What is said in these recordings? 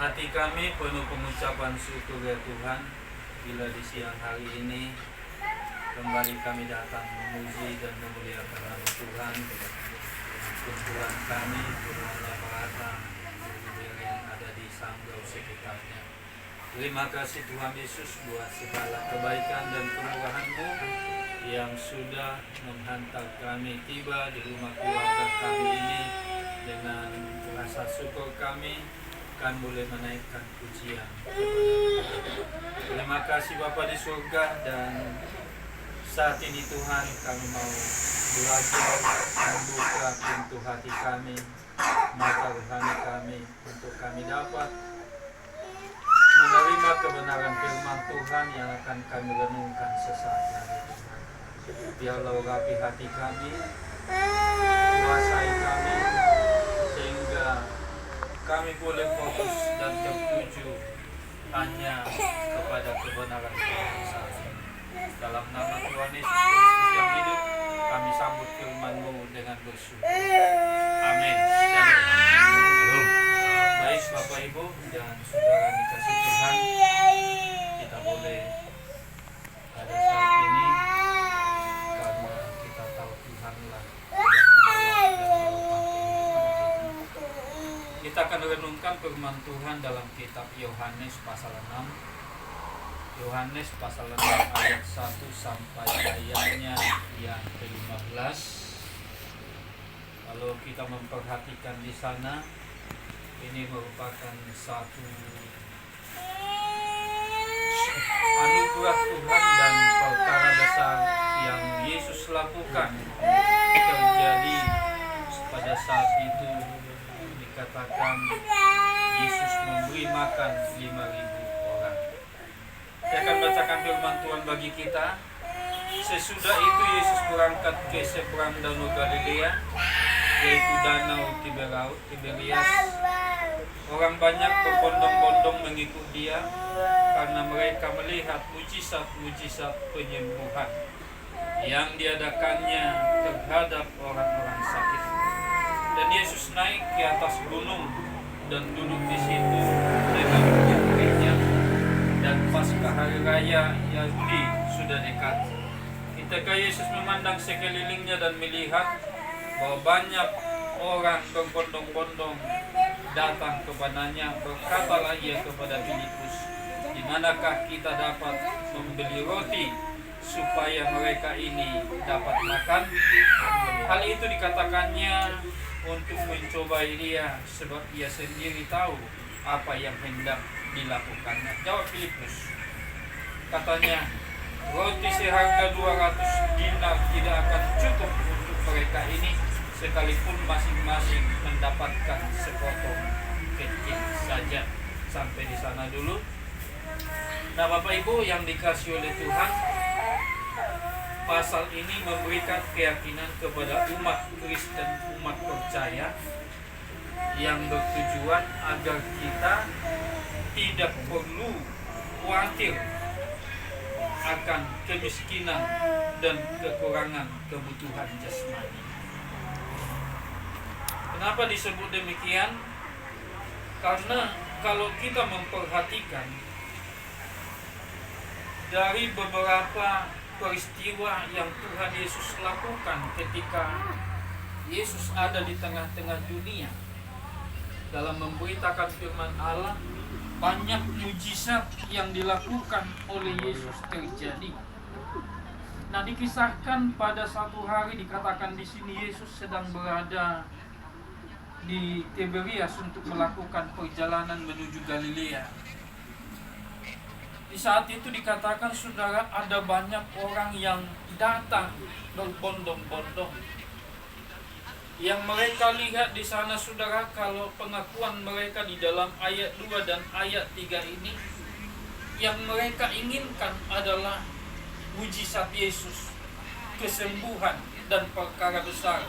Hati kami penuh pengucapan syukur ya Tuhan, bila di siang hari ini kembali kami datang memuji dan memuliakan nama Tuhan. Tuhan kami, Tuhannya Barata, yang ada di Sanggau sekitarnya. Terima kasih Tuhan Yesus buat segala kebaikan dan kemurahan-Mu yang sudah menghantar kami tiba di rumah keluarga kami ini. Dengan rasa syukur kami akan boleh menaikkan pujian. Terima kasih Bapa di surga, dan saat ini Tuhan kami mau belajar membuka pintu hati kami, mata rohani kami, untuk kami dapat menerima kebenaran firman Tuhan yang akan kami renungkan sesaat lagi Tuhan. Biarlah urapi hati kami, kuasai kami, sehingga kami boleh fokus dan tertuju hanya kepada kebenaran Tuhan saat ini. Dalam nama Tuhan Yesus Kristus yang hidup, kami sambut firman-Mu dengan bersyukur. Amin. Baik Bapak Ibu dan saudara dikasih Tuhan, kita boleh pada saat ini, karena kita tahu Tuhanlah yang kita akan renungkan firman Tuhan dalam kitab Yohanes pasal 6. Yohanes pasal 6 ayat 1 sampai ayatnya yang ke-15. Kalau kita memperhatikan di sana, ini merupakan satu anugerah Tuhan dan perkara besar yang Yesus lakukan terjadi pada saat itu. Dikatakan Yesus memberi makan 5.000 orang. Saya akan bacakan firman Tuhan bagi kita. Sesudah itu Yesus berangkat ke seberang danau Galilea, yaitu danau Tiberias. Orang banyak berbondong-bondong mengikut dia, karena mereka melihat mujizat-mujizat penyembuhan yang diadakannya terhadap orang-orang sakit. Dan Yesus naik ke atas gunung dan duduk di situ dengan murid-muridnya. Dan Paskah hari raya Yahudi sudah dekat. Ketika Yesus memandang sekelilingnya dan melihat bahwa banyak orang berbondong-bondong datang kepadanya, berkatalah ia kepada Filipus, "Di manakah kita dapat membeli roti supaya mereka ini dapat makan?" Hal itu dikatakannya untuk mencobai dia, sebab ia sendiri tahu apa yang hendak dilakukannya. Jawab Filipus, katanya, "Roti seharga 200 dinar tidak akan cukup untuk mereka ini, sekalipun masing-masing mendapatkan sepotong kecil saja." Sampai di sana dulu. Nah Bapak Ibu yang dikasihi oleh Tuhan, pasal ini memberikan keyakinan kepada umat Kristen, umat percaya, yang bertujuan agar kita tidak perlu khawatir akan kemiskinan dan kekurangan kebutuhan jasmani. Kenapa disebut demikian? Karena kalau kita memperhatikan dari beberapa peristiwa yang Tuhan Yesus lakukan ketika Yesus ada di tengah-tengah dunia dalam memberitakan firman Allah, banyak mujizat yang dilakukan oleh Yesus terjadi. Nah, dikisahkan pada satu hari, dikatakan di sini Yesus sedang berada di Tiberias untuk melakukan perjalanan menuju Galilea. Di saat itu dikatakan, saudara, ada banyak orang yang datang berbondong-bondong. Yang mereka lihat di sana, saudara, kalau pengakuan mereka di dalam ayat 2 dan ayat 3 ini, yang mereka inginkan adalah mujizat Yesus, kesembuhan dan perkara besar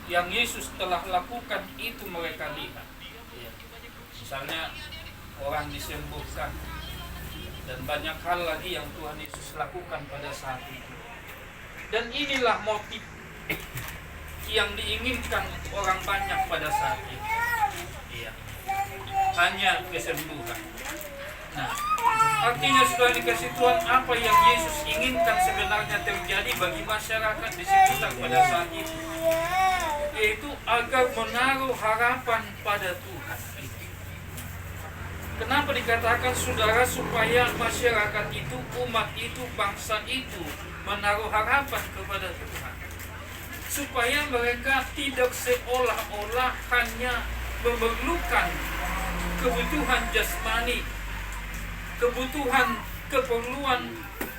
yang Yesus telah lakukan, itu mereka lihat. Misalnya orang disembuhkan, dan banyak hal lagi yang Tuhan Yesus lakukan pada saat itu. Dan inilah motif yang diinginkan orang banyak pada saat itu. Iya. hanya kesembuhan. Nah, artinya sudah dikasih Tuhan, apa yang Yesus inginkan sebenarnya terjadi bagi masyarakat di sekitar pada saat itu, yaitu agar menaruh harapan pada Tuhan. Kenapa dikatakan saudara, supaya masyarakat itu, umat itu, bangsa itu menaruh harapan kepada Tuhan, supaya mereka tidak seolah-olah hanya memerlukan kebutuhan jasmani, kebutuhan, keperluan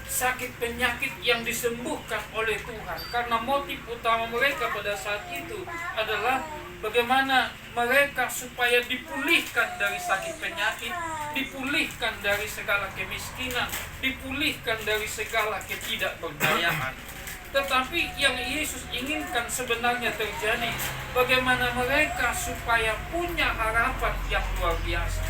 sakit penyakit yang disembuhkan oleh Tuhan. Karena motif utama mereka pada saat itu adalah bagaimana mereka supaya dipulihkan dari sakit penyakit, dipulihkan dari segala kemiskinan, dipulihkan dari segala ketidakberdayaan. Tetapi yang Yesus inginkan sebenarnya terjadi, bagaimana mereka supaya punya harapan yang luar biasa,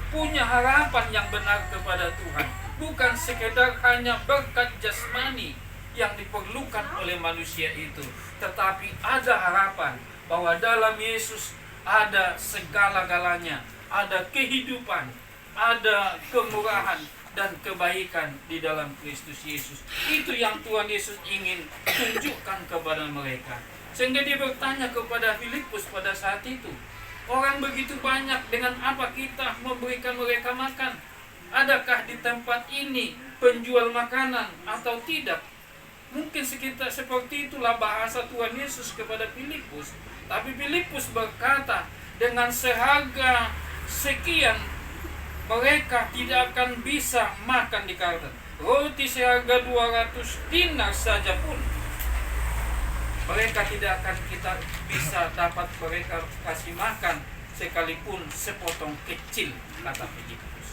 punya harapan yang benar kepada Tuhan, bukan sekedar hanya berkat jasmani yang diperlukan oleh manusia itu, tetapi ada harapan bahwa dalam Yesus ada segala-galanya, ada kehidupan, ada kemurahan dan kebaikan di dalam Kristus Yesus. Itu yang Tuhan Yesus ingin tunjukkan kepada mereka. Sehingga dia bertanya kepada Filipus pada saat itu, orang begitu banyak, dengan apa kita memberikan mereka makan? Adakah di tempat ini penjual makanan atau tidak? Mungkin sekitar seperti itulah bahasa Tuhan Yesus kepada Filipus. Tapi Filipus berkata, dengan seharga sekian mereka tidak akan bisa makan di karton. Roti seharga 200 dinar saja pun mereka tidak akan kita bisa dapat mereka kasih makan sekalipun sepotong kecil, kata Filipus.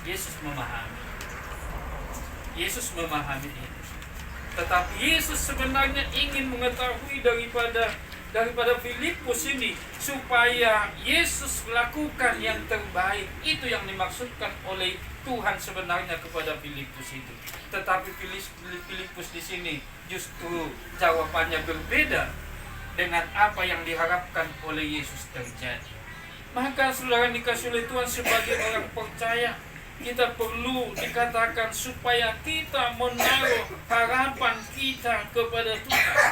Yesus memahami. Yesus memahami itu. Tetapi Yesus sebenarnya ingin mengetahui daripada Filipus ini, supaya Yesus lakukan yang terbaik. Itu yang dimaksudkan oleh Tuhan sebenarnya kepada Filipus itu. Tetapi Filipus di sini justru jawabannya berbeda dengan apa yang diharapkan oleh Yesus terjadi. Maka saudara dikasih oleh Tuhan, sebagai orang percaya, kita perlu dikatakan supaya kita menaruh harapan kita kepada Tuhan,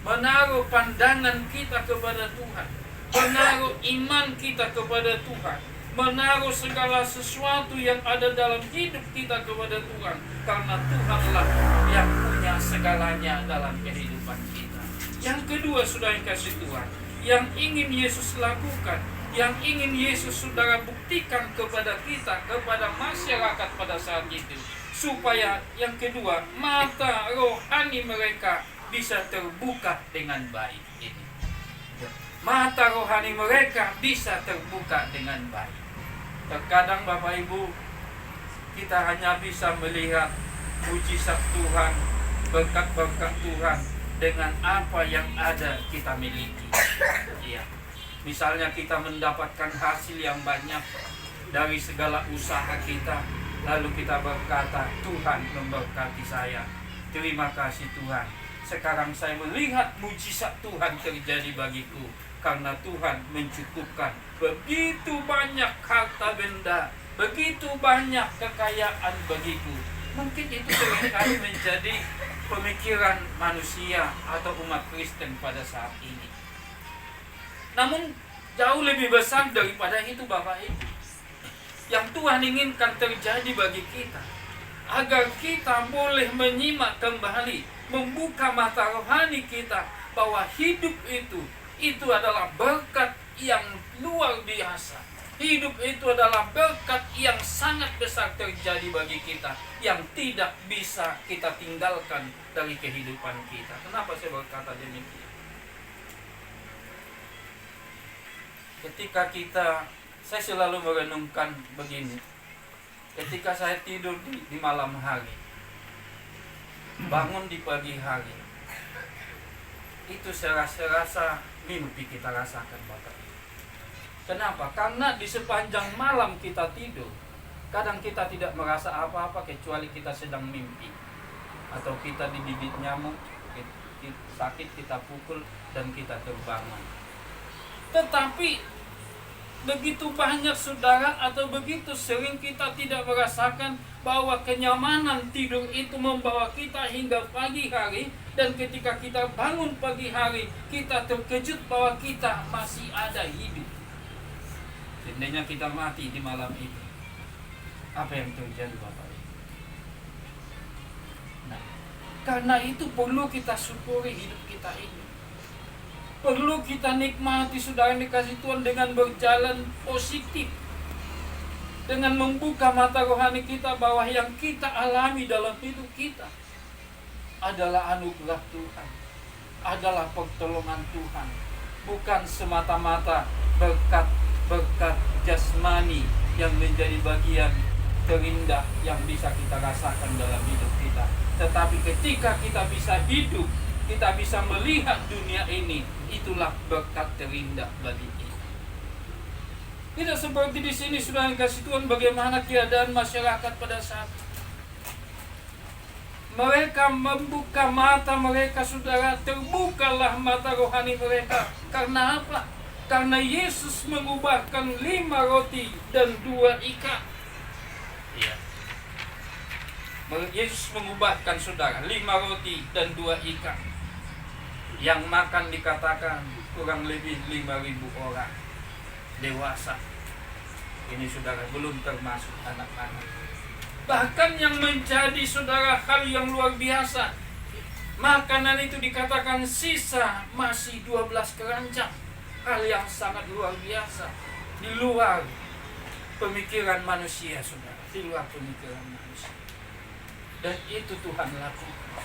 menaruh pandangan kita kepada Tuhan, menaruh iman kita kepada Tuhan, menaruh segala sesuatu yang ada dalam hidup kita kepada Tuhan, karena Tuhanlah yang punya segalanya dalam kehidupan kita. Yang kedua, saudara yang kasih Tuhan, yang ingin Yesus lakukan, yang ingin Yesus saudara buktikan kepada kita, kepada masyarakat pada saat itu, supaya yang kedua, mata rohani mereka bisa terbuka dengan baik. Ini mata rohani mereka bisa terbuka dengan baik. Terkadang Bapak Ibu, kita hanya bisa melihat mujizat Tuhan, berkat-berkat Tuhan dengan apa yang ada kita miliki. Iya. Misalnya kita mendapatkan hasil yang banyak dari segala usaha kita, lalu kita berkata, Tuhan memberkati saya, terima kasih Tuhan. Sekarang saya melihat mujizat Tuhan terjadi bagiku, karena Tuhan mencukupkan begitu banyak harta benda, begitu banyak kekayaan bagiku. Mungkin itu seringkali menjadi pemikiran manusia atau umat Kristen pada saat ini. Namun jauh lebih besar daripada itu Bapak Ibu, yang Tuhan inginkan terjadi bagi kita, agar kita boleh menyimak kembali, membuka mata rohani kita, bahwa hidup itu adalah berkat yang luar biasa. Hidup itu adalah berkat yang sangat besar terjadi bagi kita, yang tidak bisa kita tinggalkan dari kehidupan kita. Kenapa saya berkata demikian? Ketika saya selalu merenungkan begini, ketika saya tidur di malam hari, bangun di pagi hari, itu saya rasa mimpi kita rasakan Bapak. Kenapa? Karena di sepanjang malam kita tidur, kadang kita tidak merasa apa-apa kecuali kita sedang mimpi, atau kita digigit nyamuk, sakit kita pukul dan kita terbangun. Tetapi Begitu banyak saudara, atau begitu sering kita tidak merasakan bahwa kenyamanan tidur itu membawa kita hingga pagi hari. Dan ketika kita bangun pagi hari, kita terkejut bahwa kita masih ada hidup. Seandainya kita mati di malam itu, apa yang terjadi Bapak Ibu? Nah, karena itu perlu kita syukuri hidup kita ini. Perlu kita nikmati saudara dikasih Tuhan dengan berjalan positif, dengan membuka mata rohani kita bahwa yang kita alami dalam hidup kita adalah anugerah Tuhan, adalah pertolongan Tuhan, bukan semata-mata berkat jasmani yang menjadi bagian terindah yang bisa kita rasakan dalam hidup kita. Tetapi ketika kita bisa hidup, kita bisa melihat dunia ini, itulah berkat terindah bagi kita. Tidak seperti di sini sudah kasih Tuhan bagaimana keadaan masyarakat pada saat mereka membuka mata mereka, saudara, terbukalah mata rohani mereka. Karena apa? Karena Yesus mengubahkan 5 roti dan 2 ikan. Iya. Yesus mengubahkan saudara 5 roti dan 2 ikan. Yang makan dikatakan kurang lebih 5.000 orang dewasa. Ini saudara belum termasuk anak-anak. Bahkan yang menjadi saudara hal yang luar biasa, makanan itu dikatakan sisa masih 12 keranjang. Hal yang sangat luar biasa, di luar pemikiran manusia saudara, di luar pemikiran manusia. Dan itu Tuhan lakukan.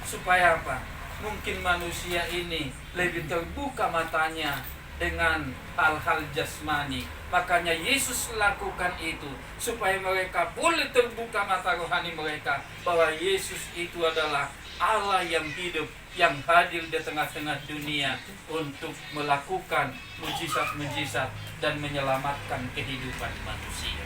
Supaya apa? Mungkin manusia ini lebih terbuka matanya dengan hal-hal jasmani. Makanya Yesus lakukan itu supaya mereka boleh terbuka mata rohani mereka bahwa Yesus itu adalah Allah yang hidup, yang hadir di tengah-tengah dunia untuk melakukan mujizat-mujizat dan menyelamatkan kehidupan manusia.